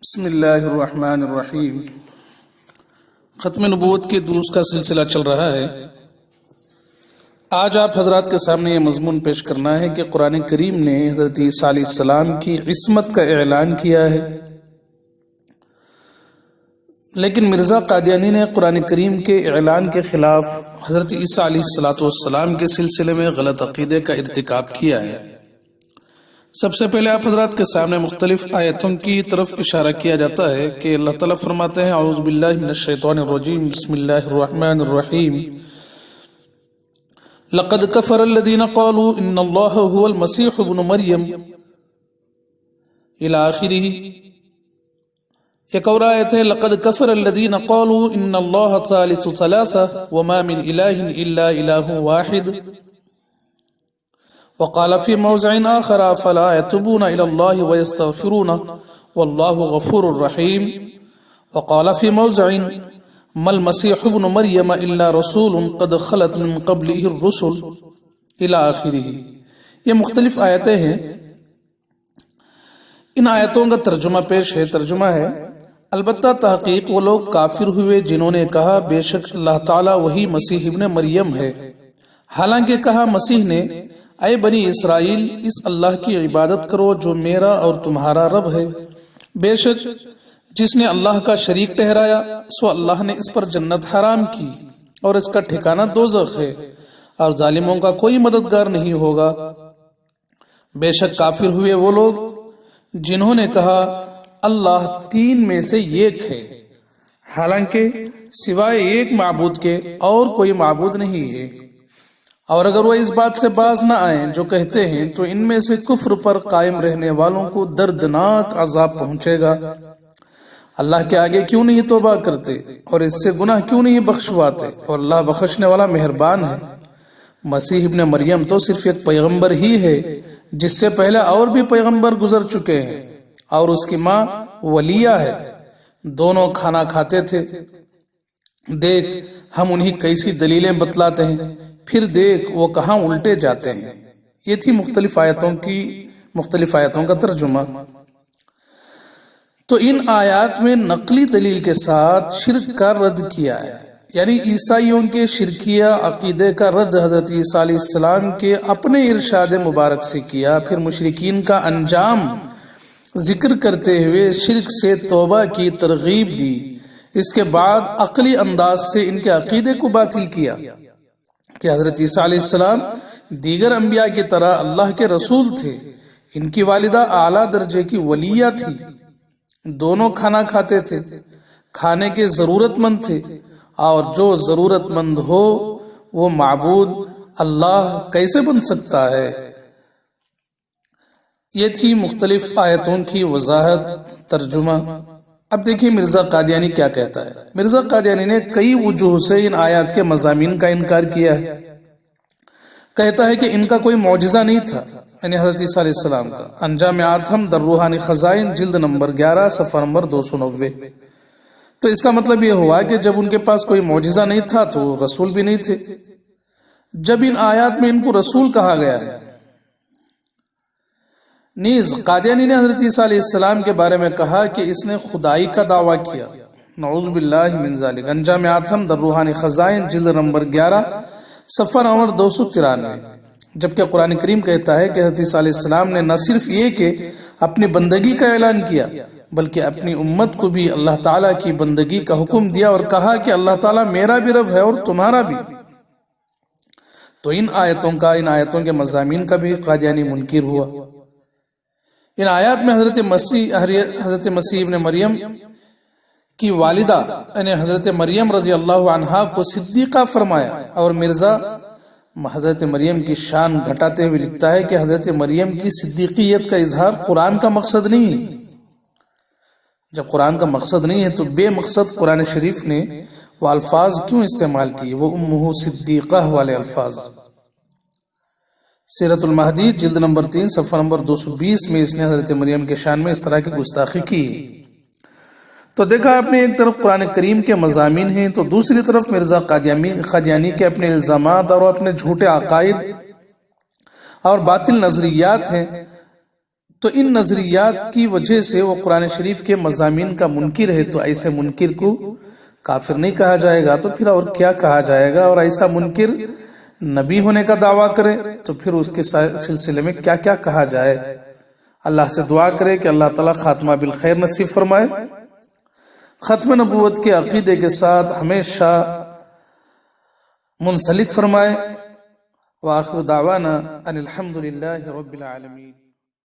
بسم اللہ الرحمن الرحیم۔ ختم نبوت کے دروس کا سلسلہ چل رہا ہے۔ آج آپ حضرات کے سامنے یہ مضمون پیش کرنا ہے کہ قرآن کریم نے حضرت عیسیٰ علیہ السلام کی عصمت کا اعلان کیا ہے، لیکن مرزا قادیانی نے قرآن کریم کے اعلان کے خلاف حضرت عیسیٰ علیہ السلام کے سلسلے میں غلط عقیدے کا ارتکاب کیا ہے۔ سب سے پہلے آپ حضرات کے سامنے مختلف آیتوں کی طرف اشارہ کیا جاتا ہے کہ اللہ تعالیٰ فرماتے ہیں اعوذ باللہ من الشیطان الرجیم بسم اللہ الرحمن الرحیم لقد کفر الذین قالوا ان اللہ هو المسیح ابن مریم الى آخرہ۔ ایک اور آیت ہے لقد کفر الذین قالوا ان اللہ ثالث ثلاثہ وما من الہ الا الہ واحد۔ وقال في موضع آخر فلا يتوبون إلى الله ويستغفرون والله غفور رحيم۔ وقال في موضع ما المسيح ابن مريم إلا رسول قد خلت من قبله الرسل إلى آخره۔ یہ مختلف آیتیں ہیں، ان آیتوں کا ترجمہ پیش ہے۔ ترجمہ ہے البتہ تحقیق وہ لوگ کافر ہوئے جنہوں نے کہا بے شک اللہ تعالیٰ وہی مسیح ابن مریم ہے، حالانکہ کہا مسیح نے اے بنی اسرائیل اس اللہ کی عبادت کرو جو میرا اور تمہارا رب ہے، بے شک جس نے اللہ کا شریک ٹھہرایا سو اللہ نے اس پر جنت حرام کی اور اس کا ٹھکانہ دوزخ ہے اور ظالموں کا کوئی مددگار نہیں ہوگا۔ بے شک کافر ہوئے وہ لوگ جنہوں نے کہا اللہ تین میں سے ایک ہے، حالانکہ سوائے ایک معبود کے اور کوئی معبود نہیں ہے، اور اگر وہ اس بات سے باز نہ آئیں جو کہتے ہیں تو ان میں سے کفر پر قائم رہنے والوں کو دردناک عذاب پہنچے گا۔ اللہ کے آگے کیوں نہیں توبہ کرتے اور اس سے گناہ کیوں نہیں بخشواتے، اور اللہ بخشنے والا مہربان ہے۔ مسیح ابن مریم تو صرف ایک پیغمبر ہی ہے جس سے پہلے اور بھی پیغمبر گزر چکے ہیں، اور اس کی ماں ولیہ ہے، دونوں کھانا کھاتے تھے۔ دیکھ ہم انہیں کیسی دلیلیں بتلاتے ہیں، پھر دیکھ وہ کہاں الٹے جاتے ہیں۔ یہ تھی مختلف آیتوں کا ترجمہ۔ تو ان آیات میں نقلی دلیل کے ساتھ شرک کا رد کیا ہے، یعنی عیسائیوں کے شرکیہ عقیدے کا رد حضرت عیسیٰ علیہ السلام کے اپنے ارشاد مبارک سے کیا، پھر مشرکین کا انجام ذکر کرتے ہوئے شرک سے توبہ کی ترغیب دی، اس کے بعد عقلی انداز سے ان کے عقیدے کو باطل کیا کہ حضرت عیسیٰ علیہ السلام دیگر انبیاء کی طرح اللہ کے رسول تھے، ان کی والدہ اعلیٰ درجے کی ولیہ تھی، دونوں کھانا کھاتے تھے، کھانے کے ضرورت مند تھے، اور جو ضرورت مند ہو وہ معبود اللہ کیسے بن سکتا ہے۔ یہ تھی مختلف آیتوں کی وضاحت، ترجمہ۔ اب دیکھیں مرزا قادیانی کیا کہتا ہے۔ مرزا قادیانی نے کئی وجوہ سے ان آیات کے مضامین کا انکار کیا ہے۔ کہتا ہے کہ ان کا کوئی معجزہ نہیں تھا، یعنی حضرت عیسیٰ علیہ السلام کا۔ انجام آتم در روحانی خزائن جلد نمبر 11 صفحہ نمبر 290۔ تو اس کا مطلب یہ ہوا کہ جب ان کے پاس کوئی معجزہ نہیں تھا تو رسول بھی نہیں تھے۔ جب ان آیات میں ان کو رسول کہا گیا ہے، نیز قادیانی نے حضرت عیسیٰ علیہ السلام کے بارے میں کہا کہ اس نے خدائی کا دعویٰ کیا، نعوذ باللہ من ذالک۔ انجام آتم در روحانی خزائن جلد نمبر 11 صفحہ نمبر 293۔ جبکہ قرآن کریم کہتا ہے کہ حضرت عیسیٰ علیہ السلام نے نہ صرف یہ کہ اپنی بندگی کا اعلان کیا بلکہ اپنی امت کو بھی اللہ تعالیٰ کی بندگی کا حکم دیا اور کہا کہ اللہ تعالیٰ میرا بھی رب ہے اور تمہارا بھی۔ تو ان آیتوں کے مضامین کا بھی قادیانی منکر ہوا۔ ان آیات میں حضرت مسیح ابن مریم کی والدہ یعنی حضرت مریم رضی اللہ عنہا کو صدیقہ فرمایا، اور مرزا حضرت مریم کی شان گھٹاتے ہوئے لکھتا ہے کہ حضرت مریم کی صدیقیت کا اظہار قرآن کا مقصد نہیں ہے۔ جب قرآن کا مقصد نہیں ہے تو بے مقصد قرآن شریف نے وہ الفاظ کیوں استعمال کیے، وہ امہ صدیقہ والے الفاظ۔ سیرت المہدی جلد نمبر 3 صفحہ نمبر 220 میں اس نے حضرت مریم کے شان میں اس طرح کی گستاخی کی۔ تو دیکھا آپ نے، ایک طرف قرآن کریم کے مضامین ہیں تو دوسری طرف مرزا قادیانی کے اپنے الزامات اور اپنے جھوٹے عقائد اور باطل نظریات ہیں تو ان نظریات کی وجہ سے وہ قرآن شریف کے مضامین کا منکر ہے، تو ایسے منکر کو کافر نہیں کہا جائے گا، تو پھر اور کیا کہا جائے گا؟ اور ایسا منکر نبی ہونے کا دعویٰ کرے تو پھر اس کے سلسلے میں کیا کیا کہا جائے؟ اللہ سے دعا کرے کہ اللہ تعالیٰ خاتمہ بالخیر نصیب فرمائے، ختم نبوت کے عقیدے کے ساتھ ہمیشہ منسلک فرمائے۔ وآخر دعوانا ان الحمد للہ رب العالمین۔